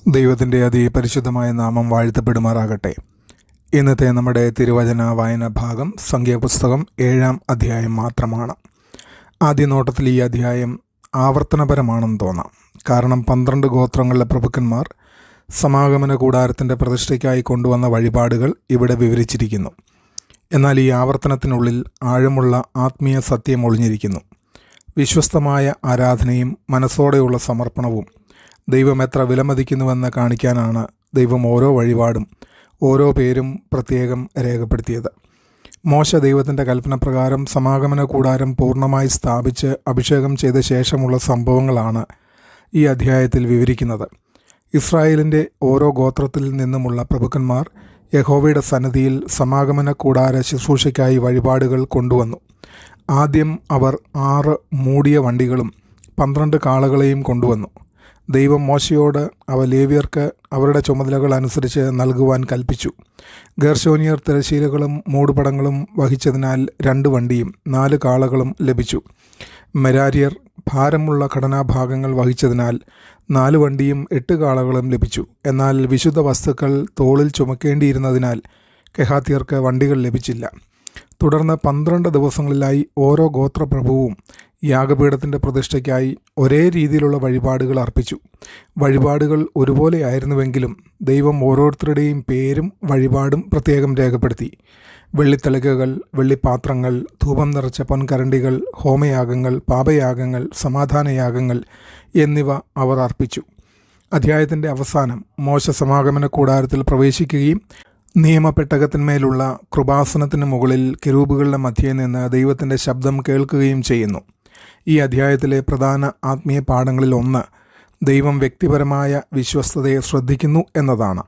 ദൈവത്തിൻ്റെ അതിപരിശുദ്ധമായ നാമം വാഴ്ത്തപ്പെടുമാറാകട്ടെ. ഇന്നത്തെ നമ്മുടെ തിരുവചന വായന ഭാഗം സംഖ്യാപുസ്തകം 7-ാം അധ്യായം മാത്രമാണ്. ആദ്യ നോട്ടത്തിൽ ഈ അധ്യായം ആവർത്തനപരമാണെന്ന് തോന്നാം. കാരണം 12 ഗോത്രങ്ങളിലെ പ്രഭുക്കന്മാർ സമാഗമന കൂടാരത്തിൻ്റെ പ്രതിഷ്ഠയ്ക്കായി കൊണ്ടുവന്ന വഴിപാടുകൾ ഇവിടെ വിവരിച്ചിരിക്കുന്നു. എന്നാൽ ഈ ആവർത്തനത്തിനുള്ളിൽ ആഴമുള്ള ആത്മീയ സത്യം ഒളിഞ്ഞിരിക്കുന്നു. വിശ്വസ്തമായ ആരാധനയും മനസ്സോടെയുള്ള സമർപ്പണവും ദൈവം എത്ര വിലമതിക്കുന്നുവെന്ന് കാണിക്കാനാണ് ദൈവം ഓരോ വഴിപാടും ഓരോ പേരും പ്രത്യേകം രേഖപ്പെടുത്തിയത്. മോശ ദൈവത്തിൻ്റെ കൽപ്പനപ്രകാരം സമാഗമന കൂടാരം പൂർണ്ണമായി സ്ഥാപിച്ച് അഭിഷേകം ചെയ്ത ശേഷമുള്ള സംഭവങ്ങളാണ് ഈ അധ്യായത്തിൽ വിവരിക്കുന്നത്. ഇസ്രായേലിൻ്റെ ഓരോ ഗോത്രത്തിൽ നിന്നുമുള്ള പ്രഭുക്കന്മാർ യഹോവയുടെ സന്നിധിയിൽ സമാഗമന കൂടാര ശുശ്രൂഷയ്ക്കായി വഴിപാടുകൾ കൊണ്ടുവന്നു. ആദ്യം അവർ 6 മൂടിയ വണ്ടികളും 12 കാളകളെയും കൊണ്ടുവന്നു. ദൈവം മോശയോട് അവ ലേവ്യർക്ക് അവരുടെ ചുമതലകൾ അനുസരിച്ച് നൽകുവാൻ കൽപ്പിച്ചു. ഗേർശോനിയർ തിരശ്ശീലകളും മൂടുപടങ്ങളും വഹിച്ചതിനാൽ 2 വണ്ടിയും 4 കാളകളും ലഭിച്ചു. മെരാര്യർ ഭാരമുള്ള ഘടനാഭാഗങ്ങൾ വഹിച്ചതിനാൽ 4 വണ്ടിയും 8 കാളകളും ലഭിച്ചു. എന്നാൽ വിശുദ്ധ വസ്തുക്കൾ തോളിൽ ചുമക്കേണ്ടിയിരുന്നതിനാൽ കെഹാത്യർക്ക് വണ്ടികൾ ലഭിച്ചില്ല. തുടർന്ന് 12 ദിവസങ്ങളിലായി ഓരോ ഗോത്രപ്രഭുവും യാഗപീഠത്തിൻ്റെ പ്രതിഷ്ഠയ്ക്കായി ഒരേ രീതിയിലുള്ള വഴിപാടുകൾ അർപ്പിച്ചു. വഴിപാടുകൾ ഒരുപോലെയായിരുന്നുവെങ്കിലും ദൈവം ഓരോരുത്തരുടെയും പേരും വഴിപാടും പ്രത്യേകം രേഖപ്പെടുത്തി. വെള്ളിത്തളികകൾ, വെള്ളിപ്പാത്രങ്ങൾ, ധൂപം നിറച്ച പൊൻകരണ്ടികൾ, ഹോമയാഗങ്ങൾ, പാപയാഗങ്ങൾ, സമാധാനയാഗങ്ങൾ എന്നിവ അവർ അർപ്പിച്ചു. അധ്യായത്തിൻ്റെ അവസാനം മോശ സമാഗമന കൂടാരത്തിൽ പ്രവേശിക്കുകയും നിയമപ്പെട്ടകത്തിന്മേലുള്ള കൃപാസനത്തിന് മുകളിൽ കെരൂബുകളുടെ മധ്യേ നിന്ന് ദൈവത്തിൻ്റെ ശബ്ദം കേൾക്കുകയും ചെയ്യുന്നു. ഈ അധ്യായത്തിലെ പ്രധാന ആത്മീയ പാഠങ്ങളിൽ ഒന്ന് ദൈവം വ്യക്തിപരമായ വിശ്വസ്തതയെ ശ്രദ്ധിക്കുന്നു എന്നതാണ്.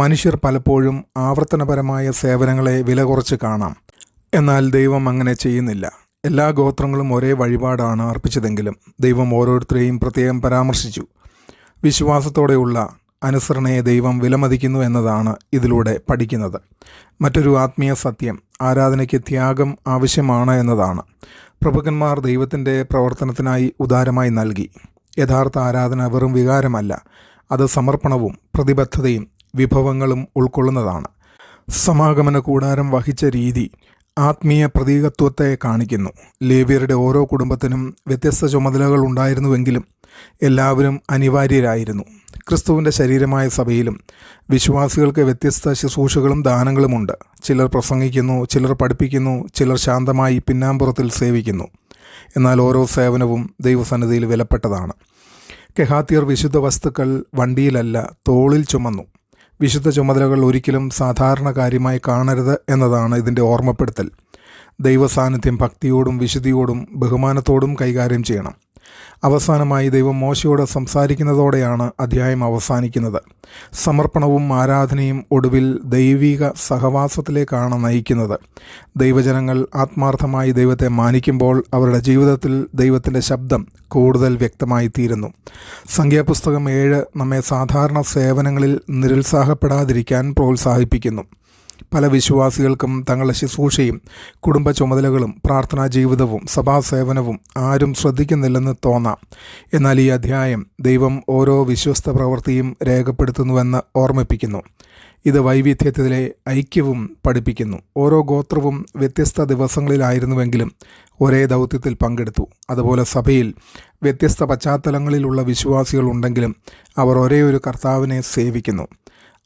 മനുഷ്യർ പലപ്പോഴും ആവർത്തനപരമായ സേവനങ്ങളെ വില കുറച്ച് കാണാം. എന്നാൽ ദൈവം അങ്ങനെ ചെയ്യുന്നില്ല. എല്ലാ ഗോത്രങ്ങളും ഒരേ വഴിപാടാണ് അർപ്പിച്ചതെങ്കിലും ദൈവം ഓരോരുത്തരെയും പ്രത്യേകം പരാമർശിച്ചു. വിശ്വാസത്തോടെയുള്ള അനുസരണയെ ദൈവം വിലമതിക്കുന്നു എന്നതാണ് ഇതിലൂടെ പഠിക്കുന്നത്. മറ്റൊരു ആത്മീയ സത്യം ആരാധനയ്ക്ക് ത്യാഗം ആവശ്യമാണ് എന്നതാണ്. പ്രഭുക്കന്മാർ ദൈവത്തിൻ്റെ പ്രവർത്തനത്തിനായി ഉദാരമായി നൽകി. യഥാർത്ഥ ആരാധന വെറും വികാരമല്ല, അത് സമർപ്പണവും പ്രതിബദ്ധതയും വിഭവങ്ങളും ഉൾക്കൊള്ളുന്നതാണ്. സമാഗമന കൂടാരം വഹിച്ച രീതി ആത്മീയ പ്രതീകത്വത്തെ കാണിക്കുന്നു. ലേവ്യരുടെ ഓരോ കുടുംബത്തിനും വ്യത്യസ്ത ചുമതലകൾ ഉണ്ടായിരുന്നുവെങ്കിലും എല്ലാവരും അനിവാര്യരായിരുന്നു. ക്രിസ്തുവിൻ്റെ ശരീരമായ സഭയിലും വിശ്വാസികൾക്ക് വ്യത്യസ്ത ശുശ്രൂഷകളും ദാനങ്ങളുമുണ്ട്. ചിലർ പ്രസംഗിക്കുന്നു, ചിലർ പഠിപ്പിക്കുന്നു, ചിലർ ശാന്തമായി പിന്നാമ്പുറത്തിൽ സേവിക്കുന്നു. എന്നാൽ ഓരോ സേവനവും ദൈവസന്നിധിയിൽ വിലപ്പെട്ടതാണ്. കെഹാത്യർ വിശുദ്ധ വസ്തുക്കൾ വണ്ടിയിലല്ല തോളിൽ ചുമന്നു. വിശുദ്ധ ചുമതലകൾ ഒരിക്കലും സാധാരണ കാര്യമായി കാണരുത് എന്നതാണ് ഇതിൻ്റെ ഓർമ്മപ്പെടുത്തൽ. ദൈവസാന്നിധ്യം ഭക്തിയോടും വിശുദ്ധിയോടും ബഹുമാനത്തോടും കൈകാര്യം ചെയ്യണം. അവസാനമായി ദൈവം മോശയോട് സംസാരിക്കുന്നതോടെയാണ് അധ്യായം അവസാനിക്കുന്നത്. സമർപ്പണവും ആരാധനയും ഒടുവിൽ ദൈവിക സഹവാസത്തിലേക്കാണ് നയിക്കുന്നത്. ദൈവജനങ്ങൾ ആത്മാർത്ഥമായി ദൈവത്തെ മാനിക്കുമ്പോൾ അവരുടെ ജീവിതത്തിൽ ദൈവത്തിൻ്റെ ശബ്ദം കൂടുതൽ വ്യക്തമായി തീരുന്നു. സംഖ്യാപുസ്തകം 7 നമ്മെ സാധാരണ സേവനങ്ങളിൽ നിരുത്സാഹപ്പെടാതിരിക്കാൻ പ്രോത്സാഹിപ്പിക്കുന്നു. പല വിശ്വാസികൾക്കും തങ്ങളുടെ ശുശ്രൂഷയും കുടുംബ ചുമതലകളും പ്രാർത്ഥനാ ജീവിതവും സഭാസേവനവും ആരും ശ്രദ്ധിക്കുന്നില്ലെന്ന് തോന്നാം. എന്നാൽ ഈ അധ്യായം ദൈവം ഓരോ വിശ്വസ്ത പ്രവൃത്തിയും രേഖപ്പെടുത്തുന്നുവെന്ന് ഓർമ്മിപ്പിക്കുന്നു. ഇത് വൈവിധ്യത്തിലെ ഐക്യവും പഠിപ്പിക്കുന്നു. ഓരോ ഗോത്രവും വ്യത്യസ്ത ദിവസങ്ങളിലായിരുന്നുവെങ്കിലും ഒരേ ദൗത്യത്തിൽ പങ്കെടുത്തു. അതുപോലെ സഭയിൽ വ്യത്യസ്ത പശ്ചാത്തലങ്ങളിലുള്ള വിശ്വാസികൾ ഉണ്ടെങ്കിലും അവർ ഒരേ ഒരു കർത്താവിനെ സേവിക്കുന്നു.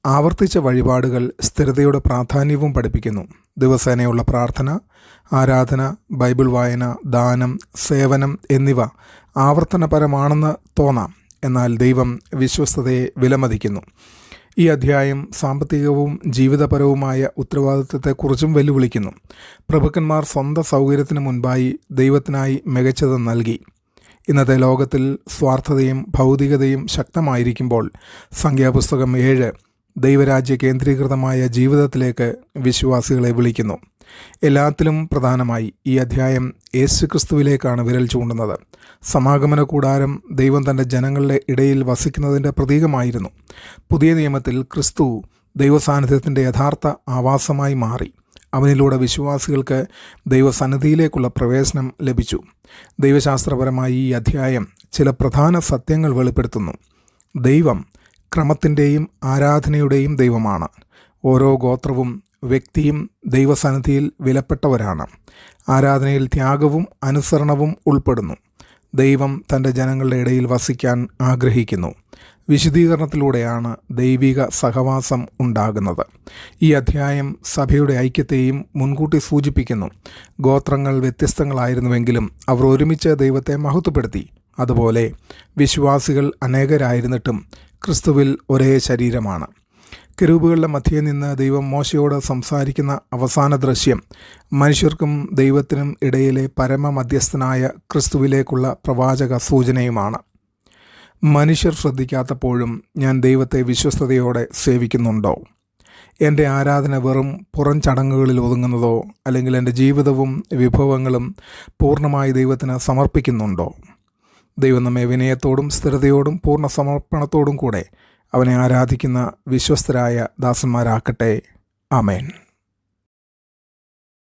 ആവർത്തിച്ച വഴിപാടുകൾ സ്ഥിരതയുടെ പ്രാധാന്യവും പഠിപ്പിക്കുന്നു. ദിവസേനയുള്ള പ്രാർത്ഥന, ആരാധന, ബൈബിൾ വായന, ദാനം, സേവനം എന്നിവ ആവർത്തനപരമാണെന്ന് തോന്നാം. എന്നാൽ ദൈവം വിശ്വസ്തതയെ വിലമതിക്കുന്നു. ഈ അധ്യായം സാമ്പത്തികവും ജീവിതപരവുമായ ഉത്തരവാദിത്വത്തെക്കുറിച്ചും വെല്ലുവിളിക്കുന്നു. പ്രഭുക്കന്മാർ സ്വന്തം സൗകര്യത്തിന് മുൻപായി ദൈവത്തിനായി മികച്ചത് നൽകി. ഇന്നത്തെ ലോകത്തിൽ സ്വാർത്ഥതയും ഭൗതികതയും ശക്തമായിരിക്കുമ്പോൾ സംഖ്യാപുസ്തകം 7 ദൈവരാജ്യ കേന്ദ്രീകൃതമായ ജീവിതത്തിലേക്ക് വിശ്വാസികളെ വിളിക്കുന്നു. എല്ലാത്തിലും പ്രധാനമായി ഈ അധ്യായം യേശുക്രിസ്തുവിലേക്കാണ് വിരൽ ചൂണ്ടുന്നത്. സമാഗമന കൂടാരം ദൈവം തൻ്റെ ജനങ്ങളുടെ ഇടയിൽ വസിക്കുന്നതിൻ്റെ പ്രതീകമായിരുന്നു. പുതിയ നിയമത്തിൽ ക്രിസ്തു ദൈവസാന്നിധ്യത്തിൻ്റെ യഥാർത്ഥ ആവാസമായി മാറി. അവനിലൂടെ വിശ്വാസികൾക്ക് ദൈവസന്നിധിയിലേക്കുള്ള പ്രവേശനം ലഭിച്ചു. ദൈവശാസ്ത്രപരമായി ഈ അധ്യായം ചില പ്രധാന സത്യങ്ങൾ വെളിപ്പെടുത്തുന്നു. ദൈവം ക്രമത്തിൻ്റെയും ആരാധനയുടെയും ദൈവമാണ്. ഓരോ ഗോത്രവും വ്യക്തിയും ദൈവസന്നിധിയിൽ വിലപ്പെട്ടവരാണ്. ആരാധനയിൽ ത്യാഗവും അനുസരണവും ഉൾപ്പെടുന്നു. ദൈവം തൻ്റെ ജനങ്ങളുടെ ഇടയിൽ വസിക്കാൻ ആഗ്രഹിക്കുന്നു. വിശുദ്ധീകരണത്തിലൂടെയാണ് ദൈവിക സഹവാസം ഉണ്ടാകുന്നത്. ഈ അധ്യായം സഭയുടെ ഐക്യത്തെയും മുൻകൂട്ടി സൂചിപ്പിക്കുന്നു. ഗോത്രങ്ങൾ വ്യത്യസ്തങ്ങളായിരുന്നുവെങ്കിലും അവർ ഒരുമിച്ച് ദൈവത്തെ മഹത്വപ്പെടുത്തി. അതുപോലെ വിശ്വാസികൾ അനേകരായിരുന്നിട്ടും ക്രിസ്തുവിൽ ഒരേ ശരീരമാണ്. കെരൂബുകളുടെ മധ്യേ നിന്ന് ദൈവം മോശയോട് സംസാരിക്കുന്ന അവസാന ദൃശ്യം മനുഷ്യർക്കും ദൈവത്തിനും ഇടയിലെ പരമമധ്യസ്ഥനായ ക്രിസ്തുവിലേക്കുള്ള പ്രവാചക സൂചനയുമാണ്. മനുഷ്യർ ശ്രദ്ധിക്കാത്തപ്പോഴും ഞാൻ ദൈവത്തെ വിശ്വസ്തയോടെ സേവിക്കുന്നുണ്ടോ? എൻ്റെ ആരാധന വെറും പുറം ചടങ്ങുകളിൽ ഒതുങ്ങുന്നതോ അല്ലെങ്കിൽ എൻ്റെ ജീവിതവും വിഭവങ്ങളും പൂർണ്ണമായി ദൈവത്തിന് സമർപ്പിക്കുന്നുണ്ടോ? ദൈവം നമ്മെ വിനയത്തോടും സ്ഥിരതയോടും പൂർണ്ണ സമർപ്പണത്തോടും കൂടെ അവനെ ആരാധിക്കുന്ന വിശ്വസ്തരായ ദാസന്മാരാക്കട്ടെ. ആമേൻ.